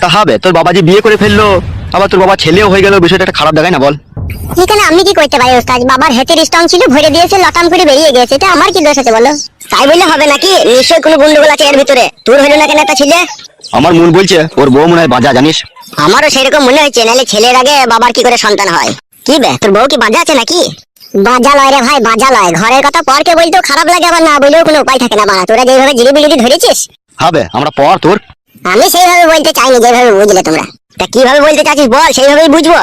তা হবে, তোর বাবা যে বিয়ে করে ফেললো, আবার তোর বাবা ছেলেও হয়ে গেল, বিষয়টা একটা খারাপ দেখায় না বল? এখানে আমি কি করতে পারি ওস্তাদ? বাবার হাতের স্ট্রং ছিল, ভরে দিয়েছে, লটাম করে বেরিয়ে গেছে, এটা আমার কি দোষ আছে বলো? তাই বললে হবে নাকি? নিশ্চয়ই কোনো গন্ডগোল আছে এর ভিতরে। তোর হইলো না কেন একটা ছেলে? আমার মন বলছে ওর বউ মনে হয় বাজা, জানিস? আমারও সেরকম মনে হচ্ছে, নাহলে ছেলের আগে বাবার কি করে সন্তান হয়? কি বে, তোর বউ কি বাজা আছে নাকি? বাজা লয় রে ভাই, বাজা লয়। ঘরের কথা পরকে বলতেও খারাপ লাগে, আবার না বলেও কোনো উপায় থাকে না। বাড়া, তোরা যেভাবে জিলিবিলিটি ধরেছিস, হবে আমরা পর তোর। আমি সেইভাবে বলতে চাইনি যেভাবে বুঝলে তোমরা। তা কিভাবে বলতে চাচ্ছিস বল, সেইভাবেই বুঝবো।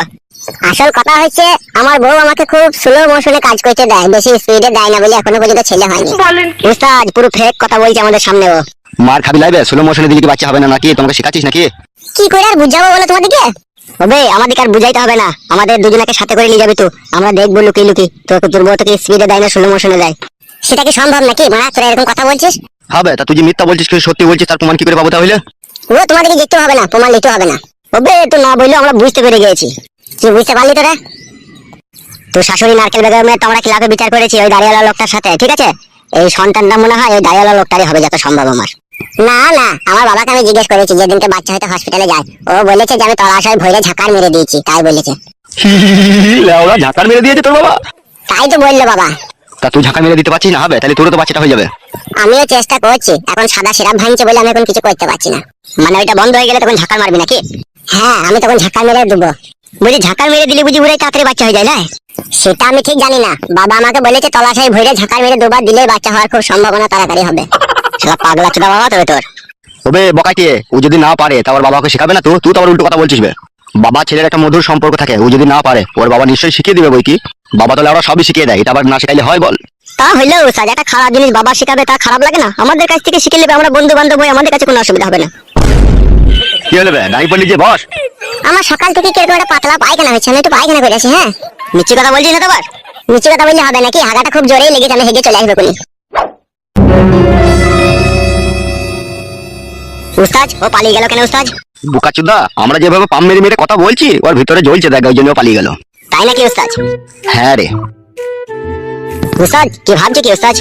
আসল কথা হচ্ছে, আমার বউ আমাকে খুব স্লো মোশনে কাজ করতে দেয়, বেশি স্পিডে দেয় না বলে এখনো পর্যন্ত ছেলে হয়নি। উস্তাদ পুরো ফেক কথা বলছে আমাদের সামনে ও। মার খাবি লাইবে, স্লো মোশনে দিলে কি বাচ্চা হবে না নাকি? তোমাকে শেখাচ্ছিস নাকি? কি করে আর বুঝাবো বলো তোমাদেরকে? হবে আমাদেরকে আর বুঝাইতে হবে না, আমাদের দুজনকে সাথে করে নিয়ে যাবি তো, আমরা দেখবো লুকিয়ে লুকিয়ে তোর বউ তোকে স্পিডে দেয় না স্লো মোশনে দেয়। সেটা কি সম্ভব নাকি? মানে তোরা এরকম কথা বলছিস? হবে, তা তুই যে মিথ্যা বলছিস, কেউ সত্যি বলছিস, তার প্রমাণ কি করে পাবো তাহলে? ও তোমাদেরকে দেখতে হবে না, প্রমাণ নিতে হবে না। হবে তো না বললেও আমরা বুঝতে পেরে গেছি। কি বুঝতে পারলি তোরা? তোর শাশুড়ি নারকেল বেগমের তো আমরা ক্লাবে বিচার করেছি ওই দাঁড়িয়ালা লোকটার সাথে, ঠিক আছে? এই সন্তানটা মনে হয় ওই দাঁড়িয়ালা লোকটারই হবে যত সম্ভব আমার। না না, আমার বাবাকে আমি জিজ্ঞেস করেছি যেদিনকে বাচ্চা হয়তো হসপিটালে যায়, ও বলেছে যে আমি তলাশয় ভইরে ঝাঁকার মেরে দিয়েছি, তাই বলেছে। ওরা ঝাঁকার মেরে দিয়েছে তোর বাবা? তাই তো বললো বাবা। তা তুই ঝাঁকা মেরে দিতে পারছিস না? হবে, তাহলে তোরও তো বাচ্চাটা হয়ে যাবে। আমিও চেষ্টা করছি, এখন সাদা সিরাপ ভাঙছে বলে আমি এখন কিছু করতে পারছি না। মানে ওইটা বন্ধ হয়ে গেলে তখন ঝাঁকার মারবি নাকি? হ্যাঁ, আমি তখন ঝাঁকার মেরে দেবো। বুঝি ঝাঁকার মেরে দিলে বুঝি পুরাই তাড়াতাড়ি বাচ্চা হয়ে যায় না? সেটা আমি ঠিক জানি না, বাবা আমাকে বলেছে তলাশাই ভরে ঝাঁকার মেরে দুবার দিলে বাচ্চা হওয়ার খুব সম্ভাবনা তাড়াতাড়ি হবে। শালা পাগলা চোদা বাবা তবে তোর। হবে বকাইতে, ও যদি না পারে তা ওর বাবাকে শেখাবে না তো? তুই তো আবার উল্টো কথা বলছিস বে। বাবা ছেলের একটা মধুর সম্পর্ক থাকে, ও যদি না পারে ওর বাবা নিশ্চয়ই শিখিয়ে দিবে বই কি। বাবা তাহলে ওরা সবই শিখিয়ে দেয়, এটা আবার না শিখাইলে হয় বল? তা হইলেও স্যার, একটা খারাপ জিনিস বাবা শিখাবে, তা খারাপ লাগে না? আমাদের কাছ থেকে শিখে নেবে, আমরা বন্ধু বান্ধব হই, আমাদের কাছে কোনো অসুবিধা হবে না। কি হলো বে, দাঁড়িয়ে পড়লি যে? বস। আমার সকাল থেকে কিরকম একটা পাতলা পায়খানা হচ্ছে, আমি একটু পায়খানা করে আসি। হ্যাঁ, মিথ্যে কথা বলছিস না তো? আবার মিথ্যে কথা বললে হবে নাকি? হাগাটা খুব জোরেই লেগেছে, আমি হেগে চলে আসবে কোনি। উস্তাদ ও পালিয়ে গেল কেন উস্তাদ? বোকাচোদা, আমরা যেভাবে পাম মেরে মেরে কথা বলছি, ওর ভিতরে জ্বলছে দেখ, ওই জন্য ও পালিয়ে গেল। তাই নাকি উস্তাদ? হ্যাঁ রে। উস্তাদ কি ভাবছে কি উস্তাদ?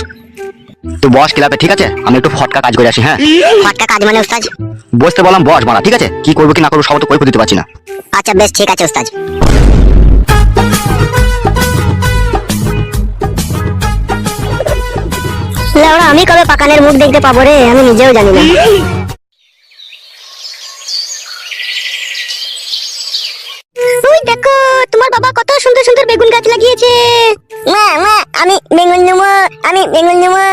তুই বস ক্লাবে, ঠিক আছে? আমি একটু ফটকা কাজ করে আসি। হ্যাঁ, ফাটকা কাজ মানে উস্তাদ? বসতে বললাম বস মারা, ঠিক আছে? কি করবো কি না করবো সব তো কৈফিয়ত দিতে পারছি না। আচ্ছা বেশ, ঠিক আছে উস্তাদ। লেওড়া, আমি কবে পাকানের মুখ দেখতে পাবো রে, আমি নিজেও জানি না। ওই দেখো, তোমার বাবা কত সুন্দর সুন্দর বেগুন গাছ লাগিয়েছে। মা মা, আমি বেগুন নেবো, আমি বেগুন নেবো।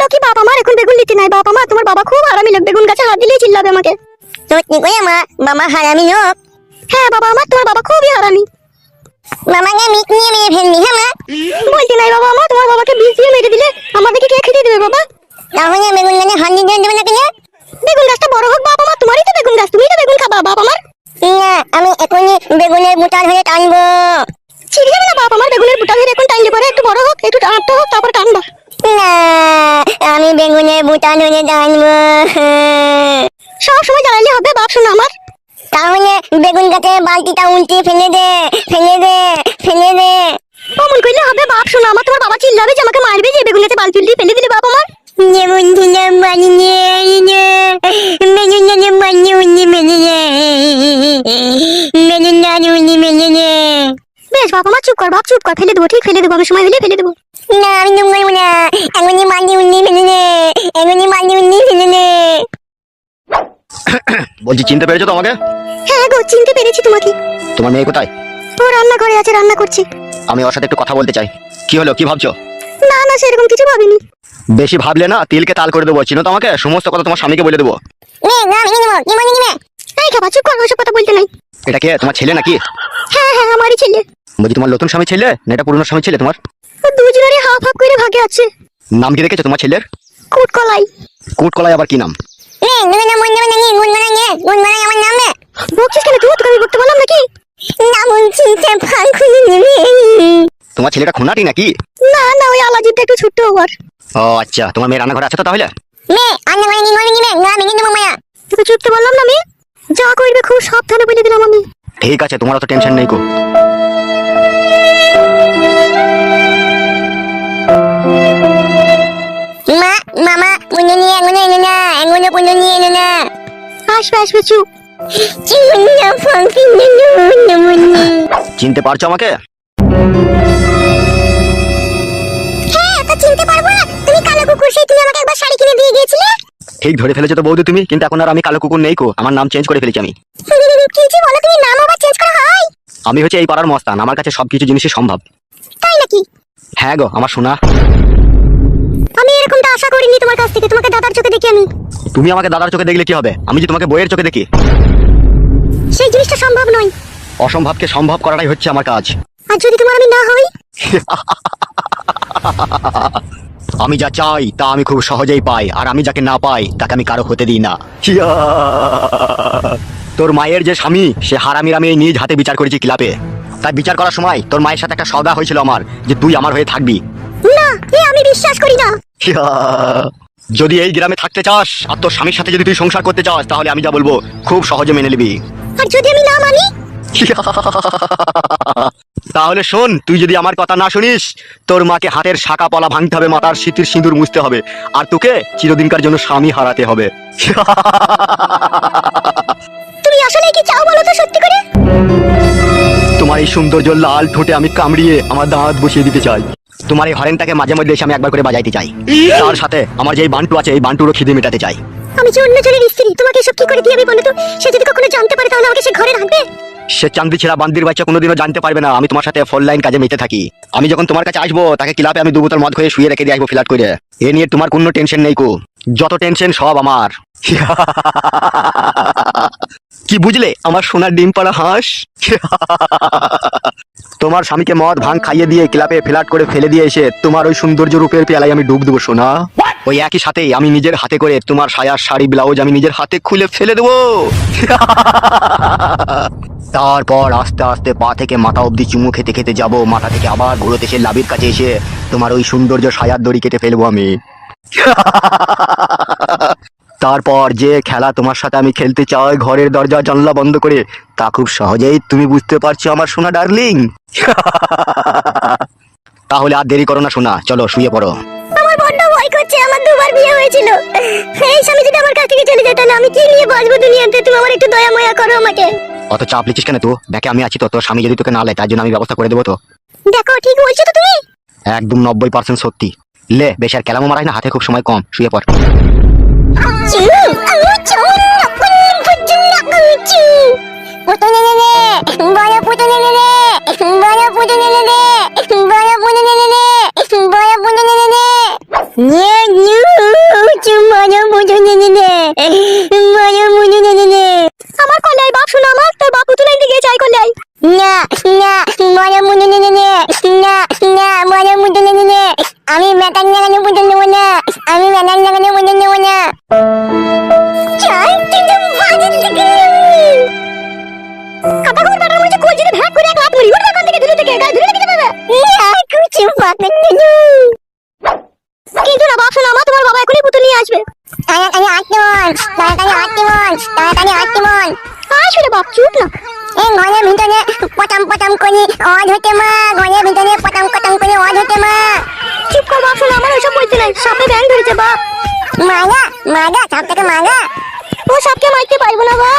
লোকি বাবা মার এখন বেগুন নিতে নাই। বাবা মা, তোমার বাবা খুব হারামি লোক, বেগুন গাছে হাত দিলেই চিল্লাবে আমাকে। সত্যি কই মা, বাবা হারামি লোক? হ্যাঁ বাবা আমার, তোমার বাবা খুবই হারামি। মামাকে মিট নিয়ে মেরে ফেলনি? হ্যাঁ মা। বলতে নাই বাবা মা, তোমার বাবাকে বিষ দিয়ে মেরে দিলে আমাদেরকে কে খেতে দেবে বাবা? তাহলে বেগুন গাছে হাত দিয়ে দেবে না কেন? বেগুন গাছটা বড় হোক বাবা মা, তোমারই তো বেগুন গাছ, তুমিই তো বেগুন খাবা বাবা মার। না, আমি এখনই বেগুনের বুটা ধরে টানবো। ঠিক যাবে না বাবা আমার, বেগুনের বুটা ধরে এখন টানলে পরে একটু বড় হোক, একটু আটটা হোক, তারপর টানবা। না, আমি বেগুনের বুটা ধরে টানবো। সব সময় জ্বালাইলে হবে বাপ শোনা আমার। তাহলে বেগুন গাছে বালতিটা উল্টে ফেলে দে, ফেলে দে, ফেলে দে। অমন করলে হবে বাপ শোনা আমার, তোমার বাবা চিল্লাবে যে আমাকে মারবে, যে বেগুন গাছে বালতি উল্টে ফেলে দিলে বাপ আমার। যেমন দিলাম বানিয়ে বেগুন গাছে বালতি উল্টে ফেলে দে, বেগুন গাছে উল্টে ফেলে দে। বেশ বাবা মা, চুপ কর বাপ, চুপ কর, ফেলে দেবো, ঠিক ফেলে দেবো, আমি সময় হলে ফেলে দেবো। না আমি চুপ করবো না, এখনই বালতি উল্টে ফেলে দে, এখনই বালতি উল্টে ফেলে দে। বলছি, চিনতে পেরেছো তো আমাকে? হ্যাঁ গো, চিনতে পেরেছি তোমাকে। তোমার মেয়ে কোথায়? ও রান্নাঘরে আছে, রান্না করছি। আমি ওর সাথে একটু কথা বলতে চাই। কি হলো, কি ভাবছো? না না, সেরকম কিছু ভাবিনি। বেশি ভাবলে না তিলকে তাল করে দেবো, চিনো তো আমাকে? সমস্ত কথা তোমার স্বামীকে বলে দেবো। এই খাবা, চুপ কর, ওইসব কথা বলতে নাই। এটা কে, তোমার ছেলে নাকি? হ্যাঁ হ্যাঁ, আমারই ছেলে। বলছি, তোমার নতুন স্বামী ছেলে না এটা পুরনো স্বামী ছেলে তোমার? দুজনেরই হাফ হাফ করে ভাগে আছে। নাম কি রেখেছো তোমার ছেলের? কুটকলাই। কুটকলাই আবার কি নাম? বকছিস কেন তুই? তোকে আমি বকতে বললাম নাকি? না বলছি যে ফান খুলে নিবি। তোমার ছেলেটা খুনাটি নাকি? না না, ওই আলাজিটা একটু ছোট্ট ওভার। ও আচ্ছা, তোমার মেয়ে রান্নাঘরে আছে তো তাহলে? তোকে চুপতে বললাম না, আমি যা করবে খুব সাবধানে বলে দিলাম আমি। ঠিক আছে, তোমার অত টেনশন নেই কো। মা মামা, মুন্নে নিয়ে এনে না, এনে কোন নিয়ে এনে না। আসবে আসবে, চুপ। চিমুন্না ফাঙ্কি মুন্না। চিনতে পারছো আমাকে? হ্যাঁ, তা চিনতে পারবো না? তুমি কালো কুকুর, সেই তুমি আমাকে একবার শাড়ি কিনে দিয়ে গিয়েছিলে। ঠিক ধরে ফেলেছো তো বৌদি তুমি, কিন্তু এখন আর আমি কালো কুকুর নেই কো, আমার নাম চেঞ্জ করে ফেলেছি আমি। কি যে বলো তুমি, নাম আবার চেঞ্জ করা হয়? আমি হচ্ছে এই পাড়ার মস্তান, আমার কাছে সবকিছু জিনিসই সম্ভব। তাই নাকি? হ্যাঁ গো আমার সোনা। আমি এরকমটা আশা করিনি তোমার কাছ থেকে, তোমাকে দাদার চোখে দেখি আমি। তুমি আমাকে দাদার চোখে দেখলে কি হবে, আমি যে তোমাকে বইয়ের চোখে দেখি। সেই জিনিসটা সম্ভব নয়। অসম্ভবকে সম্ভব করাটাই হচ্ছে আমার কাজ। আর যদি তোমার আমি না হই? আমি যা চাই তা আমি খুব সহজেই পাই, আর আমি যাকে না পাই তাকে আমি কারো হতে দিই না। তোর মায়ের যে স্বামী, সে হারামির আমি নিজ হাতে বিচার করেছি ক্লাবে। তাই বিচার করার সময় তোর মায়ের সাথে একটা সওদা হয়েছিল আমার, যে তুই আমার হয়ে থাকবি। না, এ আমি বিশ্বাস করি না। যদি এই গ্রামে থাকতে চাস আর তোর স্বামীর সাথে যদি তুই সংসার করতে চাস, তাহলে আমি যা বলবো খুব সহজে মেনে নিবি। আর যদি আমি না মানি? তাহলে শোন, তুই যদি আমার কথা না শুনিস, তোর মাকে হাতের শাখা পলা ভাঙতে হবে, মাথার সিঁথির সিঁদুর মুছতে হবে, আর তোকে চিরদিনকার জন্য স্বামী হারাতে হবে। তুমি আসলে কি চাও বলো তো সত্যি করে? তোমার এই সৌন্দর্য লাল ঠোঁটে আমি কামড়িয়ে আমার দাঁত বসিয়ে দিতে চাই। তোমার এই হরেনটাকে মাঝে মধ্যে এসে আমি একবার করে বাজাইতে চাই। তার সাথে আমার যে এই বান্টু আছে, এই বান্টুরও খিদে মেটাতে চাই। আমি যে অন্য জনের স্ত্রী, তোমাকে এসব কি করে দিয়ে আমি বলো তো? সে যদি কখনো জানতে পারে, তাহলে আমাকে সে ঘরে রাখবে? সে চান্দি ছেড়া বান্দির বাচ্চা কোনোদিনও জানতে পারবে না আমি তোমার সাথে ফোন লাইন কাজে মেতে থাকি। আমি যখন তোমার কাছে আসবো, তাকে ক্লাবে আমি 2 বোতল মদ খেয়ে শুয়ে রেখে দিয়ে আসবো ফ্ল্যাট করে। এ নিয়ে তোমার কোনো টেনশন নেই কো, যত টেনশন সব আমার। কি বুঝলে আমার সোনার ডিম পাড়া হাঁস? তোমার স্বামীকে মদ ভাঙ খাইয়ে দিয়ে ক্লাবে ফ্ল্যাট করে ফেলে দিয়ে এসে তোমার ওই সৌন্দর্য রূপের পেয়ালায় আমি ডুব দেবো সোনা। ওই একই সাথে আমি নিজের হাতে করে তোমার সায়ার শাড়ি ব্লাউজ আমি নিজের হাতে খুলে ফেলে দেবো। তারপর আস্তে আস্তে পা থেকে মাথা অবধি চুমু খেতে খেতে যাব, মাথা থেকে আবার ঘুরোতে এসে লাভির কাছে এসে তোমার ওই সৌন্দর্য সায়ার দড়ি কেটে ফেলবো আমি। তারপর যে খেলা তোমার সাথে আমি খেলতে চাই ঘরের দরজা জানলা বন্ধ করে, তা খুব সহজেই তুমি বুঝতে পারছো আমার সোনা ডার্লিং। তাহলে আর দেরি করো না সোনা, চলো শুয়ে পড়ো। আমার বড্ড ভয় করছে, আমার 2বার বিয়ে হয়েছিল। এই স্বামী যদি আমার কাছ থেকে চলে যায়, তাহলে আমি কি নিয়ে বাঁচবো দুনিয়াতে? তুমি আমার একটু দয়া ময়া করো আমাকে। অত চাপ লিখিস কেন তো, দেখে আমি আছি তো, তোর স্বামী যদি তোকে না লেয় তার জন্য আমি ব্যবস্থা করে দেবো তো। দেখো, ঠিক বলছো তো তুমি? একদম 90% সত্যি। লে বেশ আর কেলামো মারাই না, হাতে খুব সময় কম, শুয়ে পড়। আমার কলাই বাপ শোনা, আমার তোর বাপু তুলে দিকে চাই কলাই। না না, মরা মুদে নে নে, না না, মরা মুদে নে নে, আমি মেটান লাগানো মুদে নেব না, আমি মেটান লাগানো মুদে নেব না। চাই কিন্তু ভাজে দিকে কথা কই বাটার মধ্যে কোল যদি ভাগ করে এক লাত মরি, ওটা কান থেকে ধুলে থেকে গায় ধুলে লেগে যাবে। না কিছু পাকেন না। কিন্তু না বাপ শোনা, আমার তোমার বাবা এখনই পুতুল নিয়ে আসবে। তাড়াতাড়ি আসতে বল, তাড়াতাড়ি আসতে বল, তাড়াতাড়ি আসতে বল। আসলে বাপ চুপ না। এই ঘরের ভিতরে পটাম পটাম করে আওয়াজ হতে মা, ঘরের ভিতরে পটাম পটাম করে আওয়াজ হতে মা। চুপ কর বাপ শোনা, আমার ওইসব বলতে নাই, সাপে ব্যাং ধরেছে বাপ। মাগা মাগা, সাপটাকে মাগা। ও সাপকে মারতে পারবো না বাপ।